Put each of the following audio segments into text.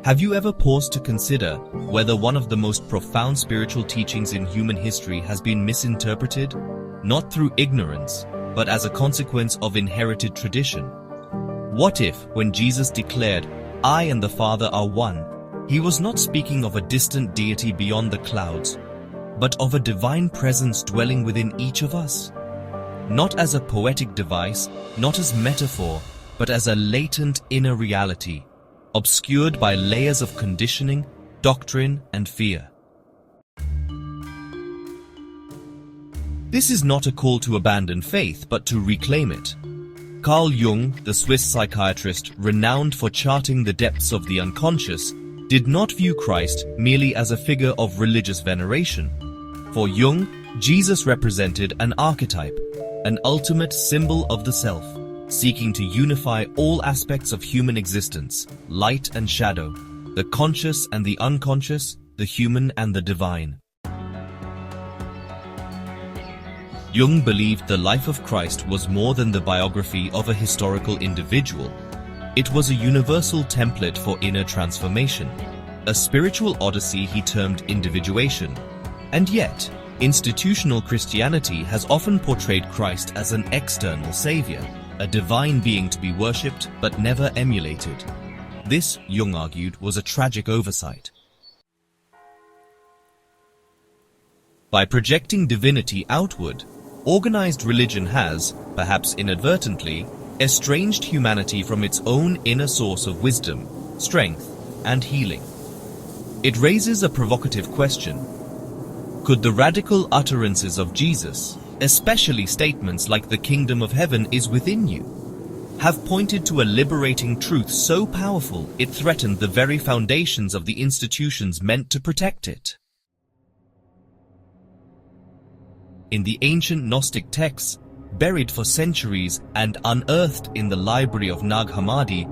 Have you ever paused to consider whether one of the most profound spiritual teachings in human history has been misinterpreted, not through ignorance, but as a consequence of inherited tradition? What if, when Jesus declared, "I and the Father are one," he was not speaking of a distant deity beyond the clouds, but of a divine presence dwelling within each of us? Not as a poetic device, not as metaphor, but as a latent inner reality, obscured by layers of conditioning, doctrine, and fear. This is not a call to abandon faith, but to reclaim it. Carl Jung, the Swiss psychiatrist renowned for charting the depths of the unconscious, did not view Christ merely as a figure of religious veneration. For Jung, Jesus represented an archetype, an ultimate symbol of the self, seeking to unify all aspects of human existence, light and shadow, the conscious and the unconscious, the human and the divine. Jung believed the life of Christ was more than the biography of a historical individual. It was a universal template for inner transformation, a spiritual odyssey he termed individuation. And yet, institutional Christianity has often portrayed Christ as an external savior, a divine being to be worshipped but never emulated. This, Jung argued, was a tragic oversight. By projecting divinity outward, organized religion has, perhaps inadvertently, estranged humanity from its own inner source of wisdom, strength, and healing. It raises a provocative question. Could the radical utterances of Jesus, especially statements like "the kingdom of heaven is within you," have pointed to a liberating truth so powerful it threatened the very foundations of the institutions meant to protect it? In the ancient Gnostic texts, buried for centuries and unearthed in the library of Nag Hammadi,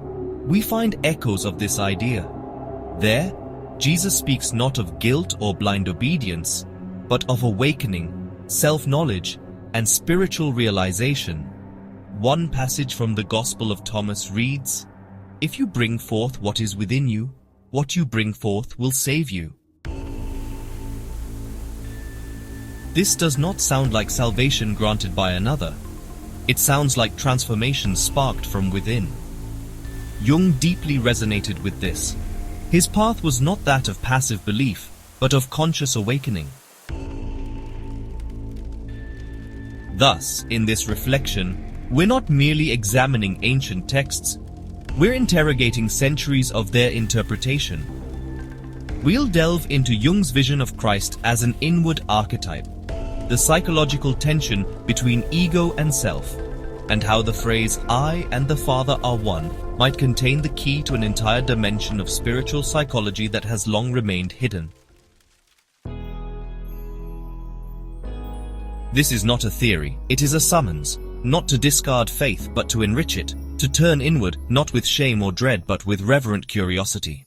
we find echoes of this idea. There, Jesus speaks not of guilt or blind obedience, but of awakening, self-knowledge, and spiritual realization. One passage from the Gospel of Thomas reads, "If you bring forth what is within you, what you bring forth will save you." This does not sound like salvation granted by another. It sounds like transformation sparked from within. Jung deeply resonated with this. His path was not that of passive belief, but of conscious awakening. Thus, in this reflection, we're not merely examining ancient texts, we're interrogating centuries of their interpretation. We'll delve into Jung's vision of Christ as an inward archetype, the psychological tension between ego and self, and how the phrase "I and the Father are one" might contain the key to an entire dimension of spiritual psychology that has long remained hidden. This is not a theory, it is a summons, not to discard faith but to enrich it, to turn inward, not with shame or dread but with reverent curiosity.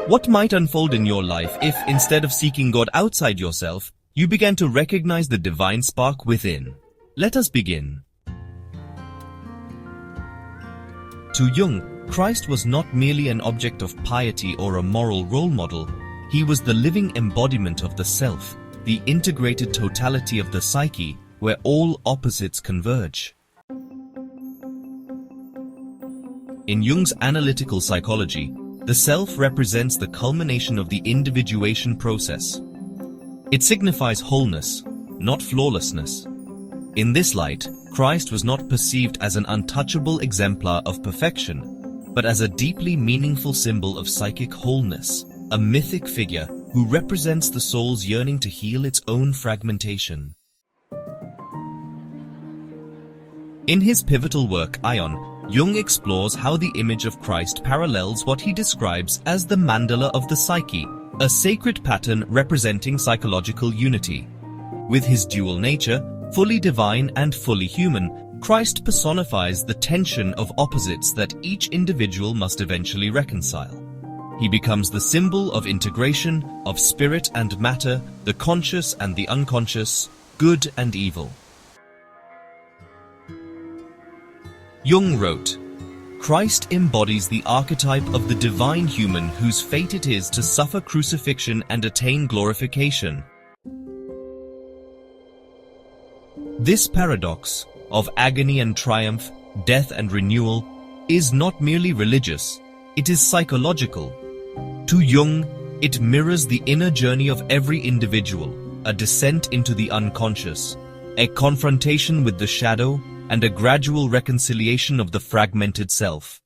What might unfold in your life if, instead of seeking God outside yourself, you began to recognize the divine spark within? Let us begin. To Jung, Christ was not merely an object of piety or a moral role model. He was the living embodiment of the self, the integrated totality of the psyche, where all opposites converge. In Jung's analytical psychology, the self represents the culmination of the individuation process. It signifies wholeness, not flawlessness. In this light, Christ was not perceived as an untouchable exemplar of perfection, but as a deeply meaningful symbol of psychic wholeness, a mythic figure who represents the soul's yearning to heal its own fragmentation. In his pivotal work, Ion, Jung explores how the image of Christ parallels what he describes as the mandala of the psyche, a sacred pattern representing psychological unity. With his dual nature, fully divine and fully human, Christ personifies the tension of opposites that each individual must eventually reconcile. He becomes the symbol of integration, of spirit and matter, the conscious and the unconscious, good and evil. Jung wrote, Christ embodies the archetype of the divine human whose fate it is to suffer crucifixion and attain glorification. This paradox of agony and triumph, death and renewal, is not merely religious, it is psychological. To Jung, it mirrors the inner journey of every individual, a descent into the unconscious, a confrontation with the shadow, and a gradual reconciliation of the fragmented self.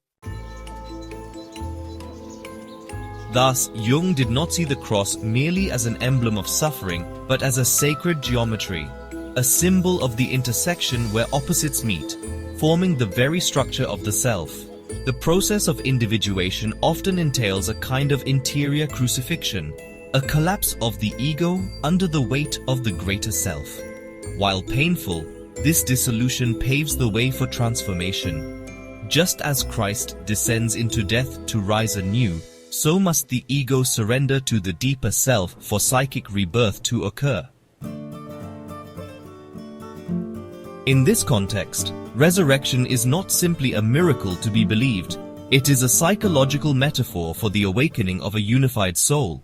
Thus, Jung did not see the cross merely as an emblem of suffering, but as a sacred geometry, a symbol of the intersection where opposites meet, forming the very structure of the self. The process of individuation often entails a kind of interior crucifixion, a collapse of the ego under the weight of the greater self. While painful, this dissolution paves the way for transformation. Just as Christ descends into death to rise anew, so must the ego surrender to the deeper self for psychic rebirth to occur. In this context, resurrection is not simply a miracle to be believed, it is a psychological metaphor for the awakening of a unified soul.